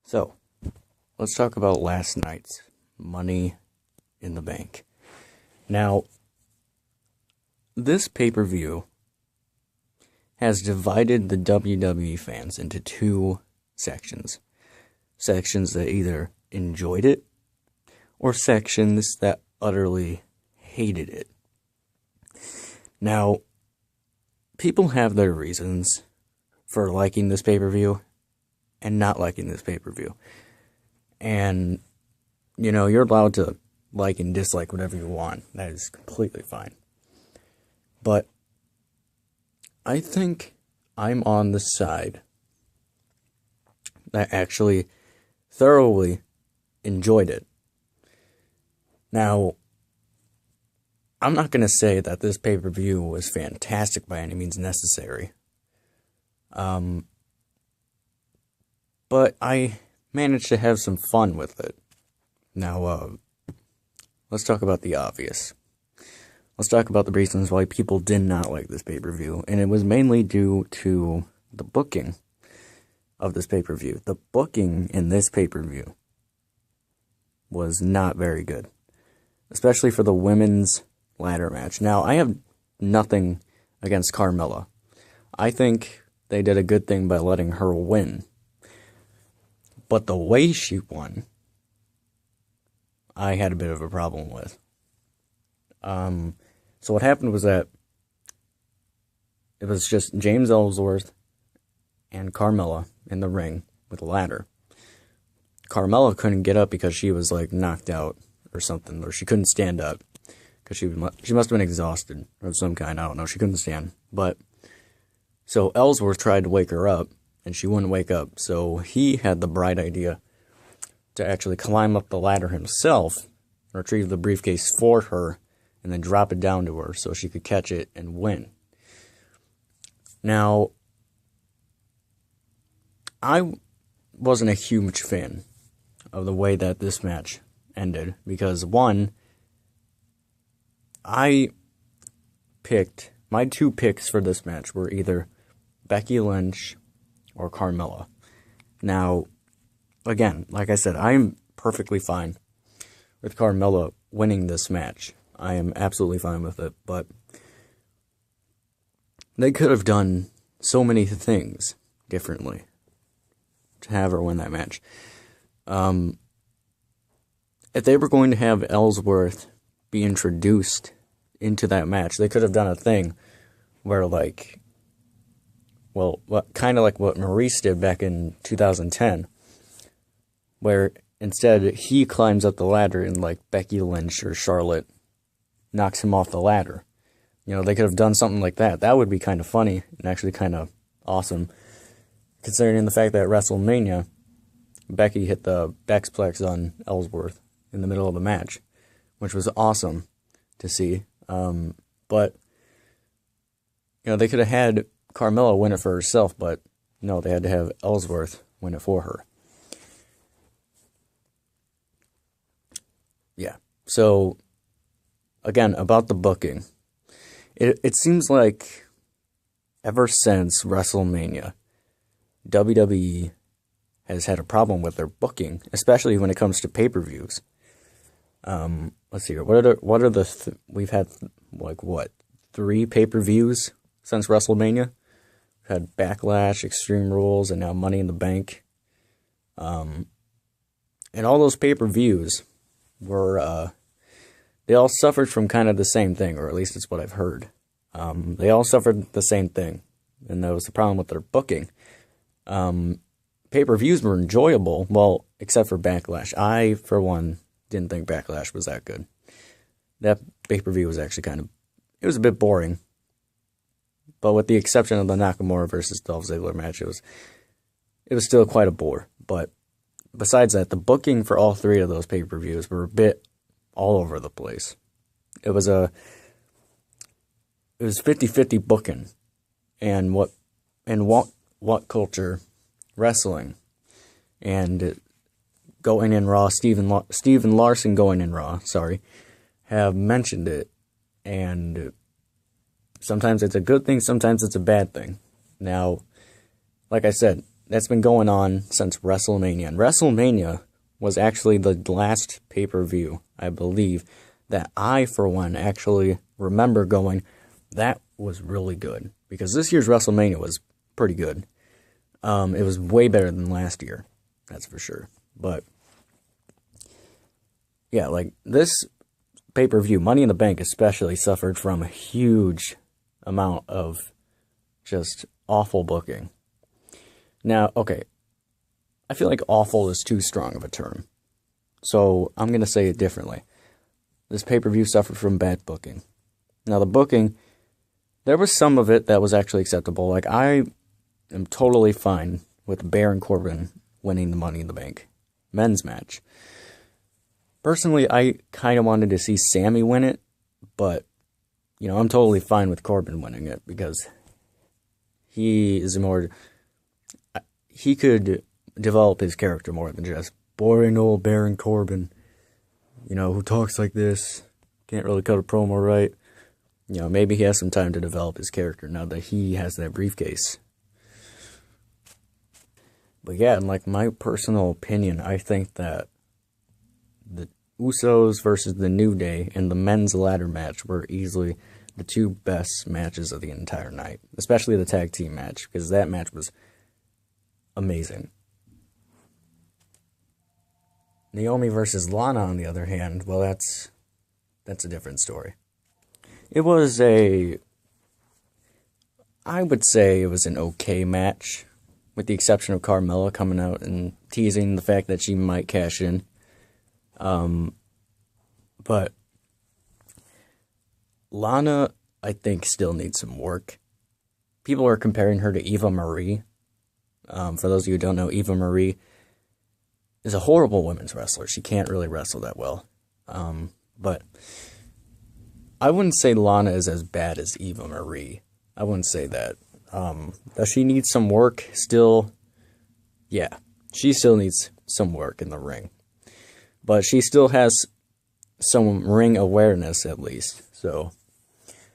So, let's talk about last night's Money in the Bank. Now, this pay-per-view has divided the WWE fans into two sections. Sections that either enjoyed it, or sections that utterly hated it. Now, people have their reasons for liking this pay-per-view and not liking this pay-per-view. And, you're allowed to like and dislike whatever you want. That is completely fine. But I think I'm on the side that actually thoroughly enjoyed it. Now, I'm not going to say that this pay-per-view was fantastic by any means necessary. But I managed to have some fun with it. Now, let's talk about the obvious. Let's talk about the reasons why people did not like this pay-per-view. And it was mainly due to the booking of this pay-per-view. The booking in this pay-per-view was not very good. Especially for the women's ladder match. Now, I have nothing against Carmella. I think they did a good thing by letting her win. But the way she won, I had a bit of a problem with. So what happened was that it was just James Ellsworth and Carmella in the ring with a ladder. Carmella couldn't get up because she was knocked out or something, or she couldn't stand up because she must have been exhausted of some kind. I don't know. She couldn't stand. But so Ellsworth tried to wake her up, and she wouldn't wake up. So he had the bright idea to actually climb up the ladder himself, retrieve the briefcase for her, and then drop it down to her so she could catch it and win. Now, I wasn't a huge fan of the way that this match ended, because one, my two picks for this match were either Becky Lynch or Carmella. Now, again, like I said, I'm perfectly fine with Carmella winning this match. I am absolutely fine with it, but they could have done so many things differently to have her win that match. If they were going to have Ellsworth be introduced into that match, they could have done a thing where, kind of like what Maurice did back in 2010, where instead he climbs up the ladder and Becky Lynch or Charlotte knocks him off the ladder. They could have done something like that. That would be kind of funny and actually kind of awesome, considering the fact that at WrestleMania, Becky hit the Bexplex on Ellsworth in the middle of the match, which was awesome to see. But they could have had Carmella win it for herself, but no, they had to have Ellsworth win it for her. Yeah. So, again, about the booking. It seems like ever since WrestleMania, WWE has had a problem with their booking, especially when it comes to pay-per-views. Let's see here. We've had 3 pay-per-views since WrestleMania. We've had Backlash, Extreme Rules, and now Money in the Bank. And all those pay-per-views were, they all suffered from kind of the same thing, or at least it's what I've heard. They all suffered the same thing, and that was the problem with their booking. Pay-per-views were enjoyable, well, except for Backlash. I, for one, didn't think Backlash was that good. That pay-per-view was actually it was a bit boring. But with the exception of the Nakamura versus Dolph Ziggler match, it was still quite a bore. But besides that, the booking for all 3 of those pay-per-views were a bit all over the place. It was 50-50 booking. And what culture wrestling and Going in Raw, Steven Larson Going in Raw, have mentioned it, and sometimes it's a good thing, sometimes it's a bad thing. Now, like I said, that's been going on since WrestleMania. And WrestleMania was actually the last pay-per-view, I believe, that I, for one, actually remember going, that was really good. Because this year's WrestleMania was pretty good. It was way better than last year, that's for sure. But, yeah, like, this pay-per-view, Money in the Bank especially, suffered from a huge amount of just awful booking. Now, okay, I feel like awful is too strong of a term. So, I'm going to say it differently. This pay-per-view suffered from bad booking. Now, the booking, there was some of it that was actually acceptable. Like, I am totally fine with Baron Corbin winning the Money in the Bank men's match. Personally, I kind of wanted to see Sammy win it, but, you know, I'm totally fine with Corbin winning it because he is more... He could develop his character more than just boring old Baron Corbin, you know, who talks like this, can't really cut a promo right. You know, maybe he has some time to develop his character now that he has that briefcase. But yeah, in like my personal opinion, I think that the Usos versus the New Day in the men's ladder match were easily the two best matches of the entire night. Especially the tag team match, because that match was amazing. Naomi versus Lana, on the other hand, well, that's a different story. It was I would say it was an okay match, with the exception of Carmella coming out and teasing the fact that she might cash in. But Lana, I think, still needs some work. People are comparing her to Eva Marie. For those of you who don't know, Eva Marie is a horrible women's wrestler. She can't really wrestle that well. But I wouldn't say Lana is as bad as Eva Marie. I wouldn't say that. Does she need some work still? Yeah, she still needs some work in the ring. But she still has some ring awareness, at least. So,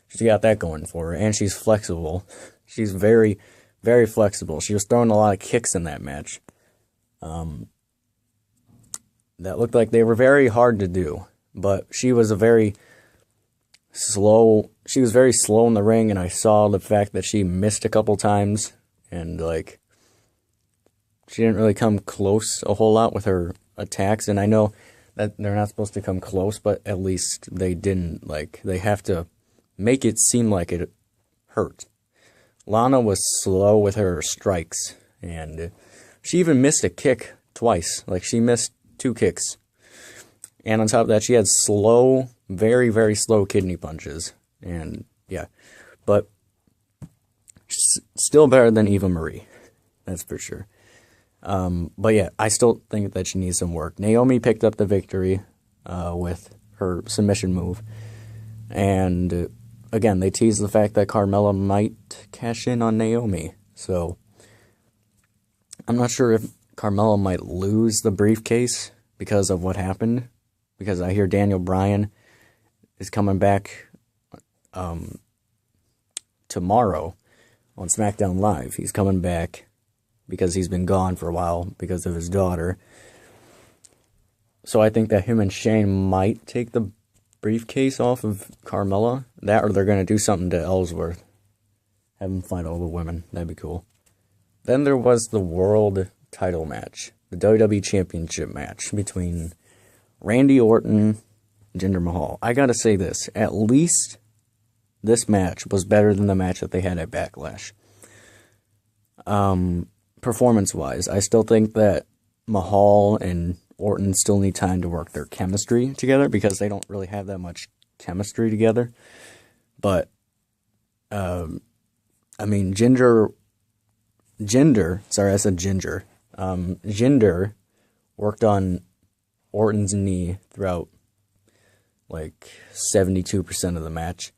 she's got that going for her. And she's flexible. She's very, very flexible. She was throwing a lot of kicks in that match. That looked like they were very hard to do. But she was very slow in the ring, and I saw the fact that she missed a couple times. And, like, she didn't really come close a whole lot with her attacks. And I know that they're not supposed to come close, but at least they didn't. Like, they have to make it seem like it hurt. Lana was slow with her strikes, and she even missed a kick twice. Like, she missed 2 kicks. And on top of that, she had slow, very, very slow kidney punches. And, yeah. But, still better than Eva Marie. That's for sure. But, yeah, I still think that she needs some work. Naomi picked up the victory with her submission move. And, again, they teased the fact that Carmella might cash in on Naomi. So, I'm not sure if Carmella might lose the briefcase because of what happened. Because I hear Daniel Bryan is coming back tomorrow on SmackDown Live. He's coming back because he's been gone for a while because of his daughter. So I think that him and Shane might take the briefcase off of Carmella. That, or they're going to do something to Ellsworth. Have him fight all the women. That'd be cool. Then there was the world title match. The WWE Championship match between Randy Orton and Jinder Mahal. I gotta say this. At least this match was better than the match that they had at Backlash. Performance-wise, I still think that Mahal and Orton still need time to work their chemistry together because they don't really have that much chemistry together. But, I mean, Jinder, sorry, I said Ginger. Jinder worked on Orton's knee throughout, like, 72% of the match.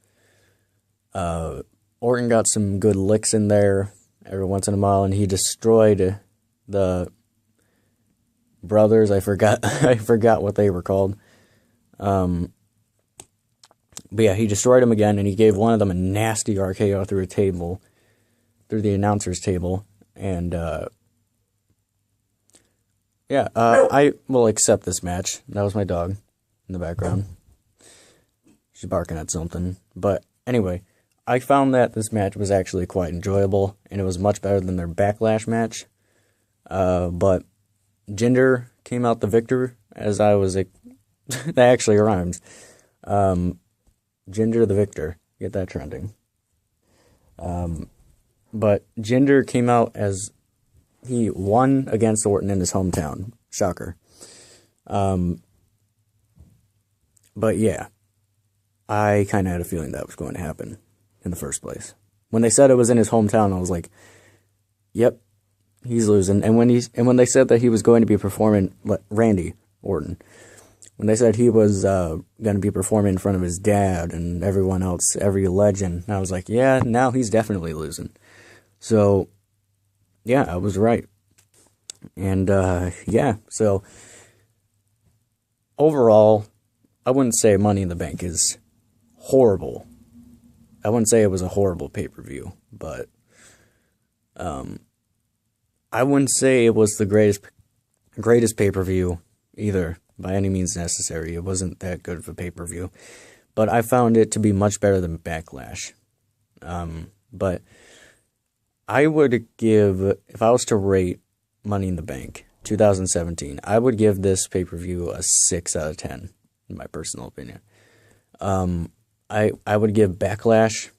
Orton got some good licks in there every once in a while, and he destroyed the brothers. I forgot what they were called. But yeah, he destroyed them again, and he gave one of them a nasty RKO through the announcer's table, and yeah, I will accept this match. That was my dog in the background. She's barking at something. But anyway, I found that this match was actually quite enjoyable, and it was much better than their Backlash match. But Jinder came out the victor, as I was... that actually rhymes. Jinder the victor. Get that trending. But Jinder came out as he won against Orton in his hometown. Shocker. But yeah, I kind of had a feeling that was going to happen in the first place. When they said it was in his hometown, I was like, yep, he's losing. And when they said that he was going to be performing, Randy Orton, when they said he was going to be performing in front of his dad and everyone else, every legend, I was like, yeah, now he's definitely losing. So, yeah, I was right. And, yeah, so, overall, I wouldn't say Money in the Bank is horrible. I wouldn't say it was a horrible pay-per-view, but, I wouldn't say it was the greatest pay-per-view either, by any means necessary. It wasn't that good of a pay-per-view, but I found it to be much better than Backlash. But I would give, if I was to rate Money in the Bank 2017, I would give this pay-per-view a 6 out of 10, in my personal opinion. I would give Backlash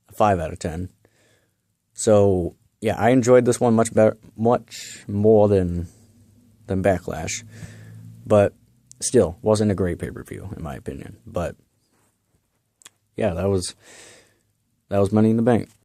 a 5 out of 10. So, yeah, I enjoyed this one much more than Backlash. But still, wasn't a great pay-per-view, in my opinion. But, yeah, that was Money in the Bank.